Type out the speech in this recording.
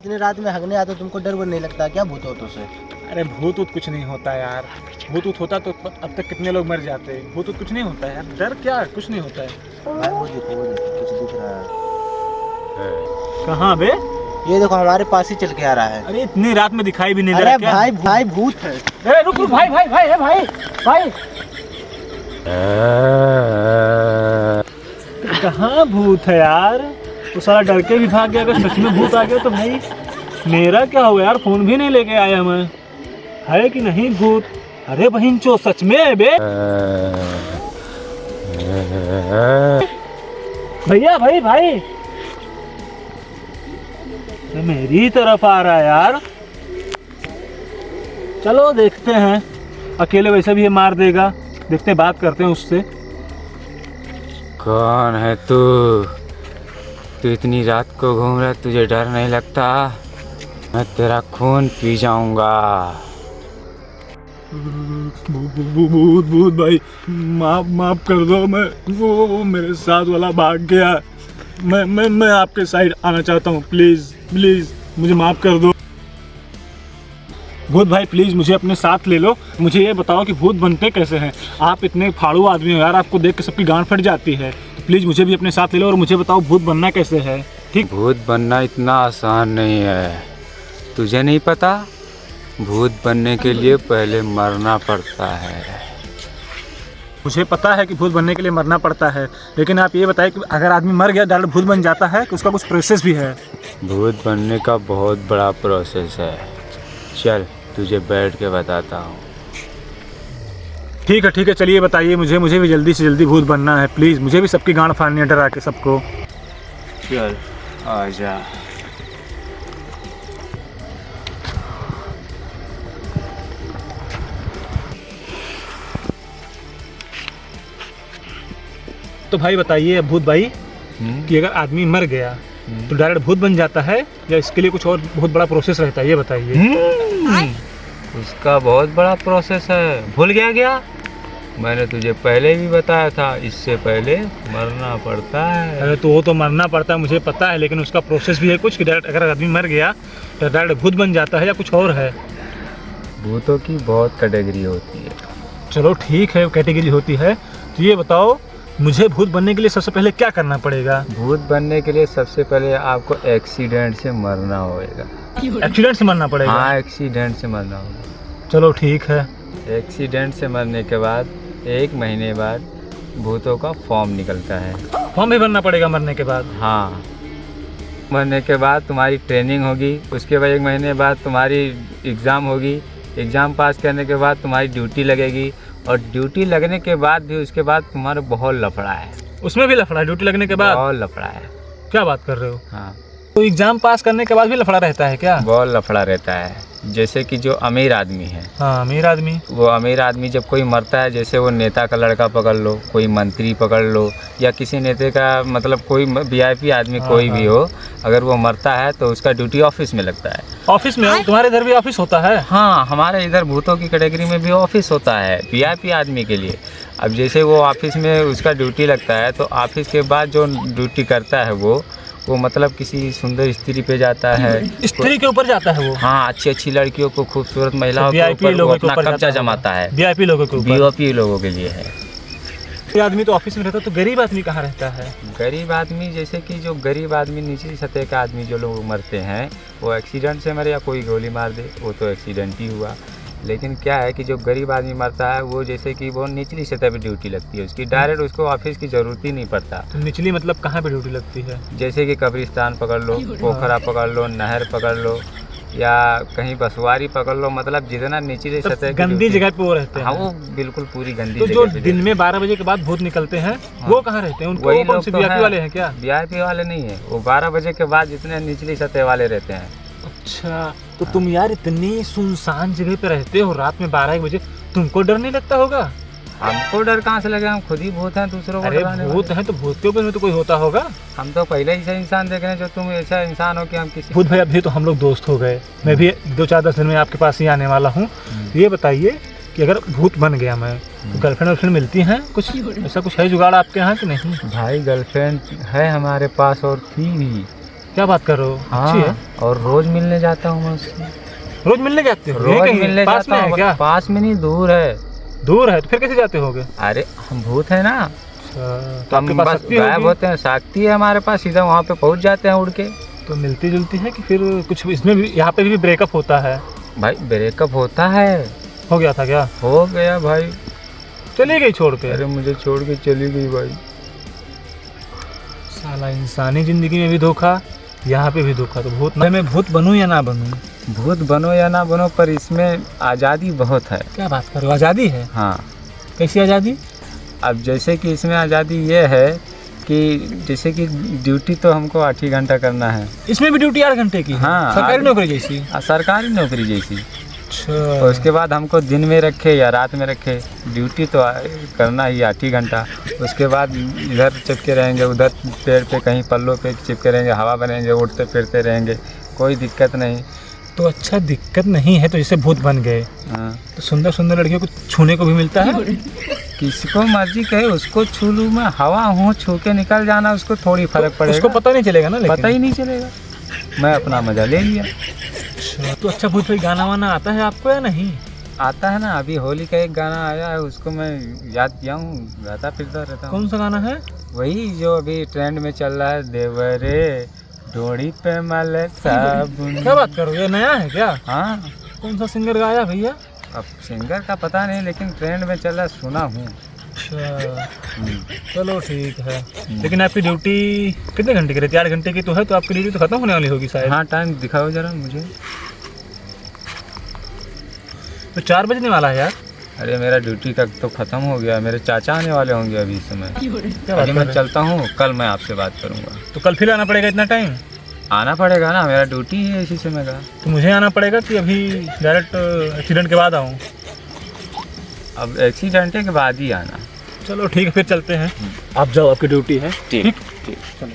इतनी रात में हगने आते तुमको डर वर नहीं लगता क्या भूत हो तो से? अरे भूत ऊत कुछ नहीं होता यार। भूत ऊत होता तो अब तक कितने लोग मर जाते। भूत ऊत कुछ नहीं होता यार। डर क्या, कुछ नहीं होता है। भाई वो देखो कुछ दिख रहा है। कहाँ बे? ये देखो हमारे पास ही चल के आ रहा है। अरे इतनी रात में दिखाई भी नहीं दे रहा अरे क्या? भाई भाई भूत है। ए रुक रुक भाई भाई भाई ए भाई भाई कहाँ भूत है यार? तो सारा डर के भी भाग गया। अगर सच में भूत आ गया तो भाई मेरा क्या होगा यार? फोन भी नहीं लेके आया मैं। है कि नहीं भूत? अरे बहिंचो सच में है बे। भैया भाई भाई मेरी तरफ आ रहा है यार। चलो देखते हैं। अकेले वैसे भी ये मार देगा। देखते हैं, बात करते हैं उससे। कौन है तू? तू इतनी रात को घूम रहा है, तुझे डर नहीं लगता? मैं तेरा खून पी जाऊंगा। भूत भूत भाई माफ कर दो। मैं वो मेरे साथ वाला भाग गया। मैं आपके साइड आना चाहता हूँ। प्लीज प्लीज मुझे माफ कर दो। भूत भाई प्लीज मुझे अपने साथ ले लो। मुझे ये बताओ कि भूत बनते कैसे हैं? आप इतने फाड़ू आदमी हो यार, आपको देख के सबकी गांड फट जाती है। तो प्लीज मुझे भी अपने साथ ले लो और मुझे बताओ भूत बनना कैसे है। ठीक? भूत बनना इतना आसान नहीं है। तुझे नहीं पता? भूत बनने के लिए पहले मरना पड़ता है। मुझे पता है कि भूत बनने के लिए मरना पड़ता है, लेकिन आप ये बताएं कि अगर आदमी मर गया डायरेक्ट भूत बन जाता है कि उसका कुछ प्रोसेस भी है? भूत बनने का बहुत बड़ा प्रोसेस है। चल तुझे बैठ के बताता हूँ। ठीक है चलिए बताइए मुझे भी जल्दी से जल्दी भूत बनना है। प्लीज़ मुझे भी सबकी गांड फाड़नी है डरा के सबको। चल आजा। तो भाई बताइए भूत भाई कि अगर आदमी मर गया तो डायरेक्ट भूत बन जाता है या इसके लिए कुछ और बहुत बड़ा प्रोसेस रहता है? ये बताइए। उसका बहुत बड़ा प्रोसेस है। भूल गया? मैंने तुझे पहले भी बताया था, इससे पहले मरना पड़ता है। अरे तो वो तो मरना पड़ता है मुझे पता है, लेकिन उसका प्रोसेस भी है कुछ कि डायरेक्ट अगर आदमी मर गया तो डायरेक्ट भूत बन जाता है या कुछ और है? भूतों की बहुत कैटेगरी होती है। चलो ठीक है, कैटेगरी होती है। तो ये बताओ मुझे भूत बनने के लिए सबसे पहले क्या करना पड़ेगा? भूत बनने के लिए सबसे पहले आपको एक्सीडेंट से मरना होगा। एक्सीडेंट से मरना पड़ेगा? हाँ, एक्सीडेंट से मरना होगा। चलो ठीक है। एक्सीडेंट से मरने के बाद 1 महीने बाद भूतों का फॉर्म निकलता है। फॉर्म भी भरना पड़ेगा मरने के बाद? हाँ, मरने के बाद तुम्हारी ट्रेनिंग होगी। उसके बाद 1 महीने बाद तुम्हारी एग्ज़ाम होगी। एग्ज़ाम पास करने के बाद तुम्हारी ड्यूटी लगेगी, और ड्यूटी लगने के बाद भी उसके बाद तुम्हारा बहुत लफड़ा है। उसमें भी लफड़ा है ड्यूटी लगने के बाद? बहुत लफड़ा है। क्या बात कर रहे हो? हाँ, तो एग्जाम पास करने के बाद भी लफड़ा रहता है क्या? बहुत लफड़ा रहता है। जैसे कि जो अमीर आदमी है, हाँ अमीर आदमी, वो अमीर आदमी जब कोई मरता है, जैसे वो नेता का लड़का पकड़ लो, कोई मंत्री पकड़ लो, या किसी नेता का मतलब कोई वीआईपी आदमी कोई भी हो, अगर वो मरता है तो उसका ड्यूटी ऑफिस में लगता है। ऑफिस में? तुम्हारे इधर भी ऑफिस होता है? हाँ, हमारे इधर भूतों की कैटेगरी में भी ऑफिस होता है वीआईपी आदमी के लिए। अब जैसे वो ऑफिस में उसका ड्यूटी लगता है, तो ऑफिस के बाद जो ड्यूटी करता है वो मतलब किसी सुंदर स्त्री पे जाता है। स्त्री के ऊपर जाता है वो? हाँ, अच्छी लड़कियों को, खूबसूरत महिलाओं के ऊपर वो अपना कब्जा जमाता है। वीआईपी लोगों के ऊपर? वीआईपी लोगों के लिए है। ये आदमी तो ऑफिस में रहता है, तो गरीब आदमी कहाँ रहता है? गरीब आदमी जैसे कि जो गरीब आदमी, निचली सतह का आदमी जो लोग मरते हैं, वो एक्सीडेंट से मरे या कोई गोली मार दे, वो तो एक्सीडेंट ही हुआ। लेकिन क्या है कि जो गरीब आदमी मरता है, वो जैसे कि वो निचली सतह पे ड्यूटी लगती है उसकी, डायरेक्ट उसको ऑफिस की ज़रूरत ही नहीं पड़ता। तो निचली मतलब कहाँ पे ड्यूटी लगती है? जैसे कि कब्रिस्तान पकड़ लो, पोखरा पकड़ लो, नहर पकड़ लो, या कहीं बसवारी पकड़ लो, मतलब जितना निचली सतह गंदी जगह पे वो रहते हैं। हाँ, वो बिल्कुल पूरी गंदी तो जगह। जो दिन में 12 बजे के बाद भूत निकलते हैं, वो कहाँ रहते हैं? उनको वही कौन से लोग तो वीआईपी हैं। वाले हैं क्या? वीआईपी वाले नहीं है, वो 12 बजे के बाद जितने निचली सतह वाले रहते हैं। अच्छा, तो तुम यार इतनी सुनसान जगह पे रहते हो रात में 12-1 बजे, तुमको डर नहीं लगता होगा? हमको डर कहाँ से लगे? हम खुद ही भूत हैं, दूसरों को अरे डराने भूत वाले। है तो भूत के ऊपर में तो कोई होता होगा। हम तो पहले ही से इंसान देख रहे हैं, जो तुम ऐसा इंसान हो कि हम किसी। भूत भाई अभी तो हम लोग दोस्त हो गए, मैं भी 2-4-10 दिन में आपके पास ही आने वाला हूँ। ये बताइए कि अगर भूत बन गया मैं, तो गर्लफ्रेंड वर्लफ्रेंड मिलती हैं? कुछ ऐसा कुछ है जुगाड़ आपके यहाँ कि नहीं? भाई गर्लफ्रेंड है हमारे पास, और थी भी, क्या बात कर रहे हो? अच्छी है। और रोज मिलने जाता हूँ मैं उससे। रोज मिलने जाते हो? रोज कहीं मिलने पास में जाता है हूँ। क्या? पास में नहीं, दूर है। दूर है तो फिर कैसे जाते होगे? अरे हम भूत है ना, तो हम आपके पास बस शक्ति गायब होगी? होते हैं, शक्ति है हमारे पास, सीधा वहाँ पे पहुँच जाते हैं उड़ के। तो मिलती जुलती है कि फिर कुछ इसमें भी, यहाँ पे भी ब्रेकअप होता है? भाई ब्रेकअप होता है। हो गया था क्या? हो गया भाई। चली गई छोड़ के? अरे मुझे छोड़ के चली गई भाई। साला इंसानी जिंदगी में भी धोखा, यहाँ पे भी धोखा। तो भूत मैं भूत बनूं या ना बनूं? भूत बनो या ना बनो, पर इसमें आज़ादी बहुत है। क्या बात कर रहे हो? आज़ादी है? हाँ। कैसी आज़ादी? अब जैसे कि इसमें आज़ादी ये है कि जैसे कि ड्यूटी तो हमको 8 ही घंटा करना है। इसमें भी ड्यूटी 8 घंटे की है? हाँ, सरकारी नौकरी जैसी? सरकारी नौकरी जैसी। अच्छा। और उसके बाद हमको दिन में रखे या रात में रखे, ड्यूटी तो करना ही 8 ही घंटा। उसके बाद इधर चिपके रहेंगे, उधर पेड़ पे कहीं पल्लों पे चिपके रहेंगे, हवा बनेंगे, उड़ते फिरते रहेंगे, कोई दिक्कत नहीं। तो अच्छा, दिक्कत नहीं है तो जैसे भूत बन गए, हाँ। तो सुंदर सुंदर लड़कियों को छूने को भी मिलता है? किसको मर्जी कहे उसको छू लूँ मैं, हवा हूँ, छू के निकल जाना, उसको थोड़ी फर्क पड़ेगा। उसको पता नहीं चलेगा ना? लेकिन पता ही नहीं चलेगा, मैं अपना मजा ले लिया। अच्छा, तो अच्छा भूत भाई गाना वाना आता है आपको या नहीं? आता है ना, अभी होली का एक गाना आया है, उसको मैं याद किया हूँ, गाता फिरता रहता हूँ। कौन सा गाना है? वही जो अभी ट्रेंड में चल रहा है, देवरे डोरी पे मल साबुन। क्या बात करो, ये नया है क्या? हाँ। कौन सा सिंगर गाया भैया? अब सिंगर का पता नहीं, लेकिन ट्रेंड में चल रहा, सुना हूँ। अच्छा, चलो ठीक है। लेकिन आपकी ड्यूटी कितने घंटे की रहती है? 8 घंटे की तो है, तो आपकी ड्यूटी तो खत्म होने वाली होगी शायद। हाँ, टाइम दिखाओ जरा मुझे। तो 4 बजने वाला है यार। अरे मेरा ड्यूटी का तो खत्म हो गया, मेरे चाचा आने वाले होंगे अभी इस समय। क्या बात अभी कर मैं रहे हैं? चलता हूँ, कल मैं आपसे बात करूँगा। तो कल फिर आना पड़ेगा इतना टाइम? आना पड़ेगा ना, मेरा ड्यूटी है इसी समय का। तो मुझे आना पड़ेगा कि अभी डायरेक्ट एक्सीडेंट के बाद आऊँ? अब एक्सीडेंट के बाद ही आना। चलो ठीक है, फिर चलते हैं। आप जाओ, आपकी ड्यूटी है। ठीक। चलो।